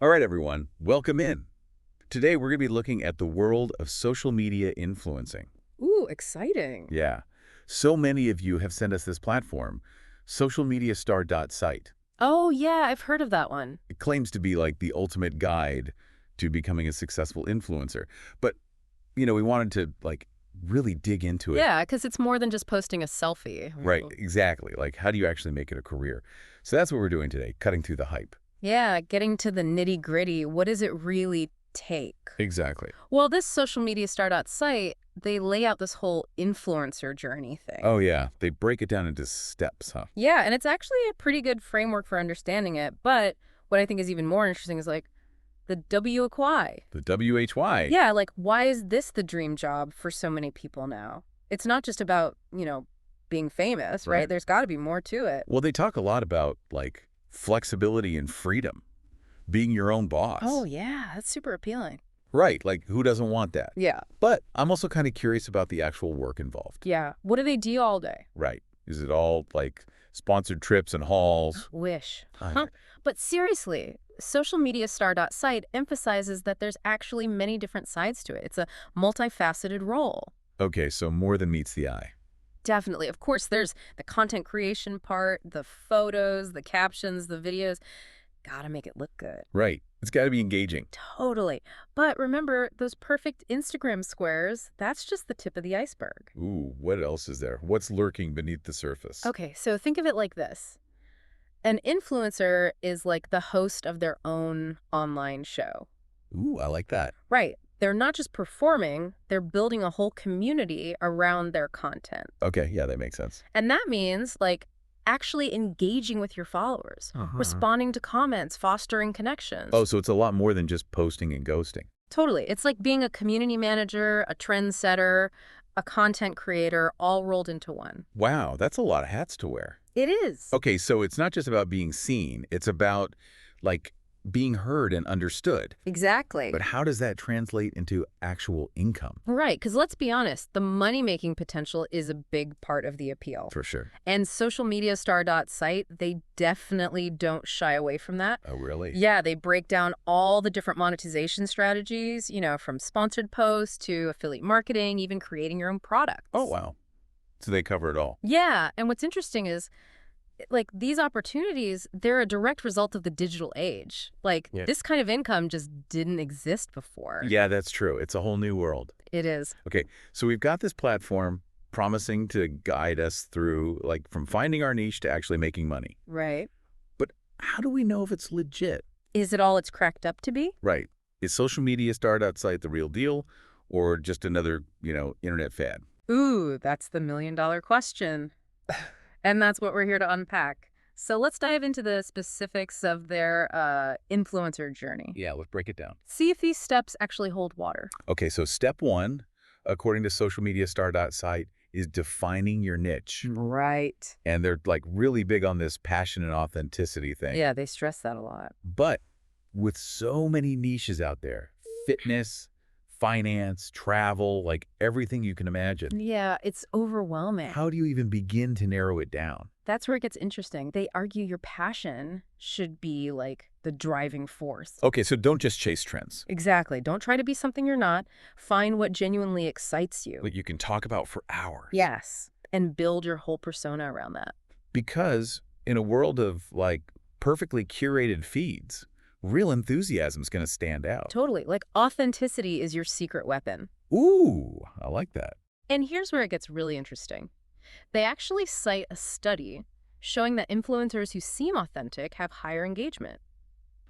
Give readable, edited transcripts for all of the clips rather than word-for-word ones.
All right, everyone, welcome in. Today, we're going to be looking at the world of social media influencing. Ooh, exciting. Yeah. So many of you have sent us this platform, socialmediastar.site. Oh, yeah, I've heard of that one. It claims to be like the ultimate guide to becoming a successful influencer. But, we wanted to, really dig into it. Yeah, because it's more than just posting a selfie. Right, exactly. Like, how do you actually make it a career? So that's what we're doing today, cutting through the hype. Yeah, getting to the nitty-gritty. What does it really take? Exactly. Well, this social media startup site, they lay out this whole influencer journey thing. Oh, yeah. They break it down into steps, huh? Yeah, and it's actually a pretty good framework for understanding it. But what I think is even more interesting is the WHY. The WHY. Yeah, why is this the dream job for so many people now? It's not just about, being famous, right? Right. There's got to be more to it. Well, they talk a lot about, flexibility and freedom, being your own boss. Oh, yeah, that's super appealing. Right, who doesn't want that? Yeah, But I'm also kind of curious about the actual work involved. yeah. What do they do all day? Right. Is it all, sponsored trips and hauls? Wish. I- Huh? But seriously, social media star.site emphasizes that there's actually many different sides to it. It's a multifaceted role. Okay, so more than meets the eye. Definitely. Of course, there's the content creation part, the photos, the captions, the videos. Gotta make it look good. Right. It's got to be engaging. Totally. But remember, those perfect Instagram squares, that's just the tip of the iceberg. Ooh, what else is there? What's lurking beneath the surface? Okay, so think of it like this. An influencer is like the host of their own online show. Ooh, I like that. Right. They're not just performing, they're building a whole community around their content. Okay, yeah, that makes sense. And that means, actually engaging with your followers, Uh-huh. responding to comments, fostering connections. Oh, so it's a lot more than just posting and ghosting. Totally. It's like being a community manager, a trendsetter, a content creator, all rolled into one. Wow, that's a lot of hats to wear. It is. Okay, so it's not just about being seen, it's about, being heard and understood. Exactly. But how does that translate into actual income? Right, because let's be honest, the money-making potential is a big part of the appeal. For sure. And social media star.site, they definitely don't shy away from that. Oh, really? Yeah, they break down all the different monetization strategies, from sponsored posts to affiliate marketing, even creating your own products. Oh, wow. So they cover it all. Yeah, and what's interesting is, these opportunities, they're a direct result of the digital age. Yeah. This kind of income just didn't exist before. Yeah, that's true. It's a whole new world. It is. Okay, so we've got this platform promising to guide us through, from finding our niche to actually making money. Right. But how do we know if it's legit? Is it all it's cracked up to be? Right. Is social media site the real deal or just another, internet fad? Ooh, that's the million-dollar question. And that's what we're here to unpack. So let's dive into the specifics of their influencer journey. Yeah, let's break it down. See if these steps actually hold water. Okay, so step one, according to socialmediastar.site, is defining your niche. Right. And they're really big on this passion and authenticity thing. Yeah, they stress that a lot. But with so many niches out there, fitness, finance, travel, everything you can imagine, Yeah, it's overwhelming. how do you even begin to narrow it down? That's where it gets interesting. They argue your passion should be the driving force. Okay, so don't just chase trends Exactly. Don't try to be something you're not. Find what genuinely excites you. that you can talk about for hours. Yes. And build your whole persona around that. Because in a world of perfectly curated feeds, real enthusiasm is going to stand out. Totally. Authenticity is your secret weapon. Ooh, I like that. And here's where it gets really interesting. They actually cite a study showing that influencers who seem authentic have higher engagement.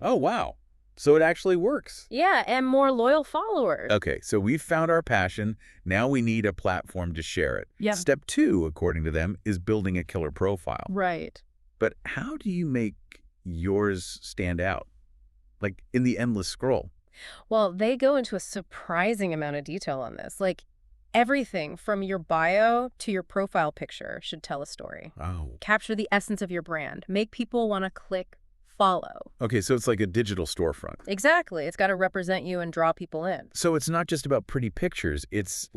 Oh, wow. So it actually works. Yeah, and more loyal followers. Okay, so we've found our passion. Now we need a platform to share it. Yeah. Step two, according to them, is building a killer profile. Right. But how do you make yours stand out? In the endless scroll. Well, they go into a surprising amount of detail on this. Everything from your bio to your profile picture should tell a story. Oh. Capture the essence of your brand. Make people want to click follow. Okay, so it's like a digital storefront. Exactly. It's got to represent you and draw people in. So it's not just about pretty pictures. It's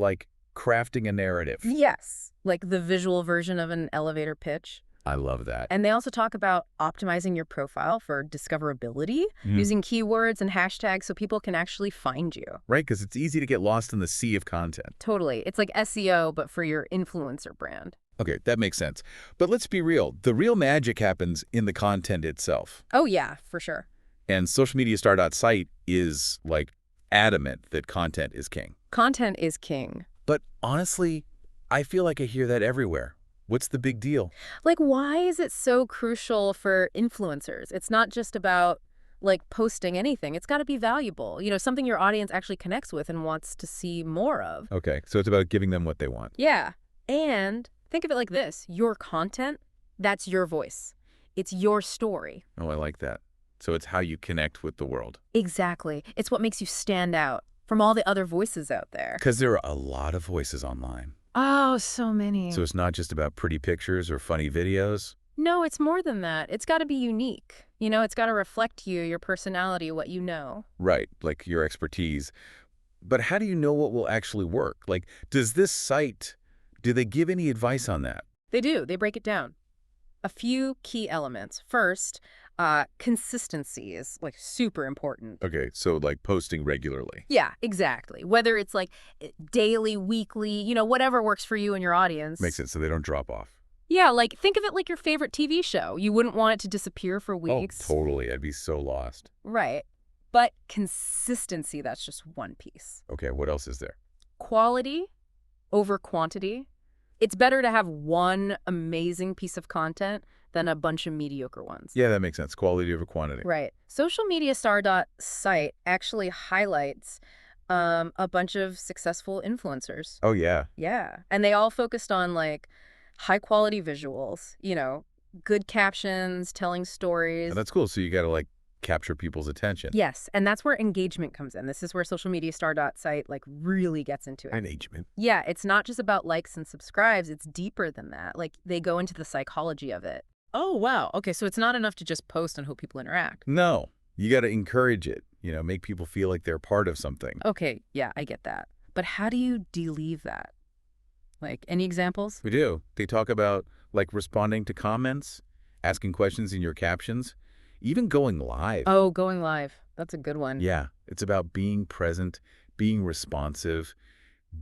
crafting a narrative. Yes. Like the visual version of an elevator pitch. I love that. And they also talk about optimizing your profile for discoverability, using keywords and hashtags so people can actually find you. Right, because it's easy to get lost in the sea of content. Totally. It's like SEO, but for your influencer brand. Okay, that makes sense. But let's be real. The real magic happens in the content itself. Oh, yeah, for sure. And socialmediastar.site is, like, adamant that content is king. Content is king. But honestly, I feel like I hear that everywhere. What's the big deal? Like, why is it so crucial for influencers? It's not just about, like, posting anything. It's got to be valuable. You know, something your audience actually connects with and wants to see more of. Okay, so it's about giving them what they want. Yeah. And think of it like this. Your content, that's your voice. It's your story. Oh, I like that. So it's how you connect with the world. Exactly. It's what makes you stand out from all the other voices out there. Because there are a lot of voices online. Oh, so many. So it's not just about pretty pictures or funny videos. No, it's more than that. It's got to be unique. You know, it's got to reflect you, your personality, what you know. Right, like your expertise. But how do you know what will actually work? Like, does this site, do they give any advice on that? They do. They break it down. A few key elements. First, consistency is like super important. Okay, so like posting regularly. Yeah, exactly. Whether it's like daily, weekly, you know, whatever works for you and your audience. Makes sense, so they don't drop off. Yeah, like think of it like your favorite TV show. You wouldn't want it to disappear for weeks. Oh, totally. I'd be so lost. Right. But consistency, that's just one piece. Okay, what else is there? Quality over quantity. It's better to have one amazing piece of content than a bunch of mediocre ones. Yeah, that makes sense. Quality over quantity. Right. Socialmediastar.site actually highlights a bunch of successful influencers. Oh, yeah. Yeah. And they all focused on like high quality visuals, you know, good captions, telling stories. And that's cool. So you got to like capture people's attention. Yes. And that's where engagement comes in. This is where socialmediastar.site like really gets into it. Engagement. Yeah. It's not just about likes and subscribes. It's deeper than that. Like they go into the psychology of it. Oh, wow. Okay. So it's not enough to just post and hope people interact. No, you got to encourage it, you know, make people feel like they're part of something. Okay. Yeah, I get that. But how do you de-leave that? Like, any examples? We do. They talk about like responding to comments, asking questions in your captions, even going live. Oh, going live. That's a good one. Yeah, it's about being present, being responsive,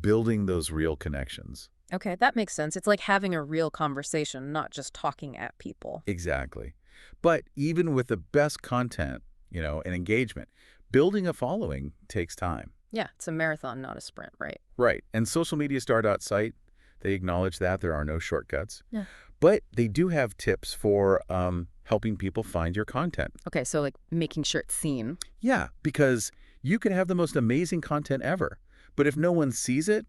building those real connections. Okay, that makes sense. It's like having a real conversation, not just talking at people. Exactly. But even with the best content, you know, and engagement, building a following takes time. Yeah, it's a marathon, not a sprint, right? Right. And socialmediastar.site, they acknowledge that there are no shortcuts. Yeah. But they do have tips for helping people find your content. Okay, so like making sure it's seen. Yeah, because you can have the most amazing content ever, but if no one sees it,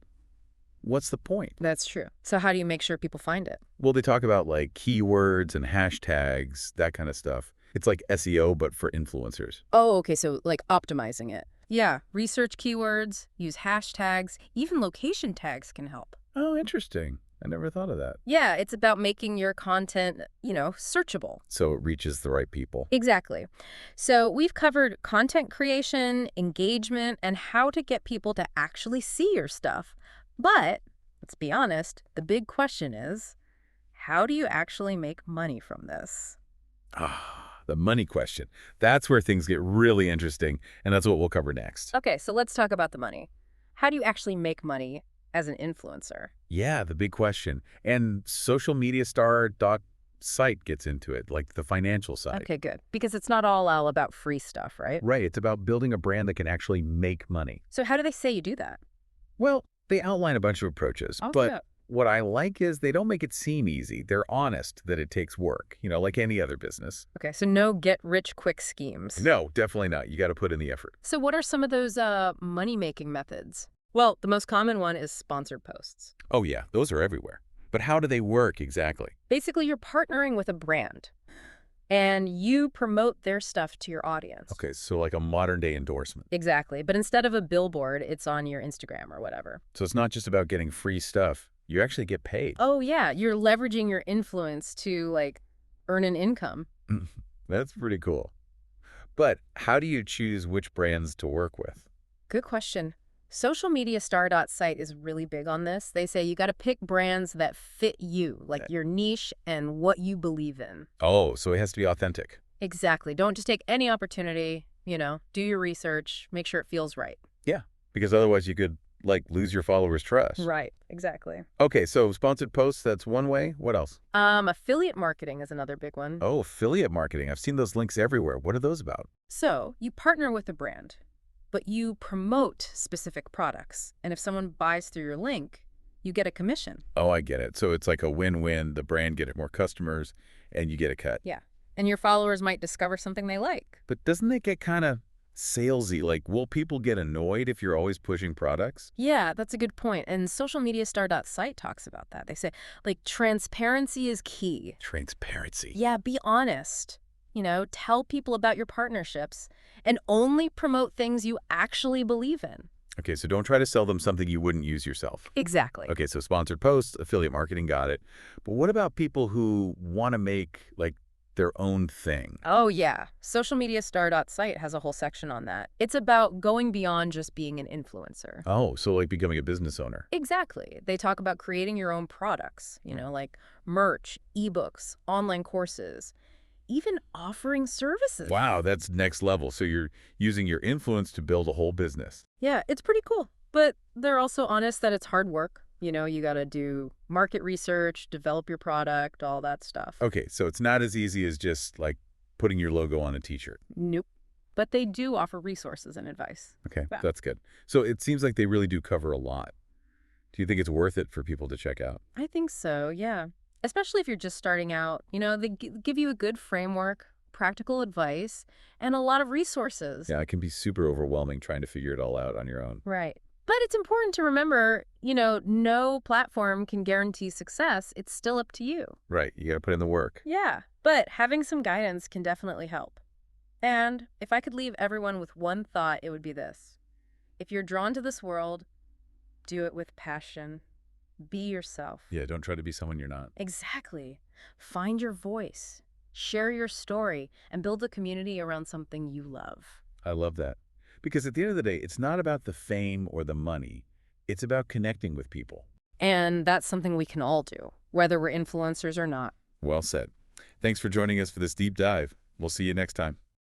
what's the point? That's true. So how do you make sure people find it? Well, they talk about like keywords and hashtags, that kind of stuff. It's like SEO, but for influencers. Oh, okay, so like optimizing it. Yeah, research keywords, use hashtags, even location tags can help. Oh, interesting. I never thought of that. Yeah, it's about making your content, you know, searchable. So it reaches the right people. Exactly. So we've covered content creation, engagement, and how to get people to actually see your stuff. But let's be honest, the big question is, how do you actually make money from this? The money question. That's where things get really interesting, and that's what we'll cover next. Okay, so let's talk about the money. How do you actually make money as an influencer? Yeah, the big question. And socialmediastar.site gets into it, like the financial side. Okay, good. Because it's not all about free stuff, right? Right. It's about building a brand that can actually make money. So how do they say you do that? Well, they outline a bunch of approaches, Oh, but yeah. what I like is they don't make it seem easy. They're honest that it takes work, you know, like any other business. Okay, so no get-rich-quick schemes. No, definitely not. You got to put in the effort. So what are some of those money-making methods? Well, the most common one is sponsored posts. Oh, yeah, those are everywhere. But how do they work exactly? Basically, you're partnering with a brand, and you promote their stuff to your audience. Okay, so like a modern day endorsement. Exactly, but instead of a billboard, it's on your Instagram or whatever. So it's not just about getting free stuff. You actually get paid. Oh, yeah, you're leveraging your influence to, like, earn an income. That's pretty cool. But how do you choose which brands to work with? Good question. Socialmediastar.site is really big on this. They say you got to pick brands that fit you, like your niche and what you believe in. Oh, so it has to be authentic. Exactly. Don't just take any opportunity, do your research, make sure it feels right. Yeah, because otherwise you could, like, lose your followers' trust. Right, exactly. Okay, so sponsored posts, that's one way. What else? Affiliate marketing is another big one. Oh, affiliate marketing. I've seen those links everywhere. What are those about? So you partner with a brand, but you promote specific products. And if someone buys through your link, you get a commission. Oh, I get it. So it's like a win-win. The brand get more customers, and you get a cut. Yeah. And your followers might discover something they like. But doesn't it get kind of salesy? Like, will people get annoyed if you're always pushing products? Yeah, that's a good point. And socialmediastar.site talks about that. They say, like, transparency is key. Transparency. Yeah, be honest. Tell people about your partnerships and only promote things you actually believe in. Okay, so don't try to sell them something you wouldn't use yourself. Exactly. Okay, so sponsored posts, affiliate marketing, got it. But what about people who want to make, like, their own thing? Oh, yeah. Socialmediastar.site has a whole section on that. It's about going beyond just being an influencer. Oh, so like becoming a business owner. Exactly. They talk about creating your own products, like merch, ebooks, online courses, even offering services. Wow, that's next level. So you're using your influence to build a whole business. Yeah, it's pretty cool. But they're also honest that it's hard work. You got to do market research, develop your product, all that stuff. Okay, so it's not as easy as just like putting your logo on a t-shirt. Nope. But they do offer resources and advice. Okay, Yeah. that's good. So it seems like they really do cover a lot. Do you think it's worth it for people to check out? I think so, yeah. Especially if you're just starting out. They give you a good framework, practical advice, and a lot of resources. Yeah, it can be super overwhelming trying to figure it all out on your own. Right. But it's important to remember, no platform can guarantee success. It's still up to you. Right, you got to put in the work. Yeah, but having some guidance can definitely help. And if I could leave everyone with one thought, it would be this. If you're drawn to this world, do it with passion. Be yourself. Yeah, don't try to be someone you're not. Exactly. Find your voice. Share your story and build a community around something you love. I love that. Because at the end of the day, it's not about the fame or the money. It's about connecting with people. And that's something we can all do, whether we're influencers or not. Well said. Thanks for joining us for this deep dive. We'll see you next time.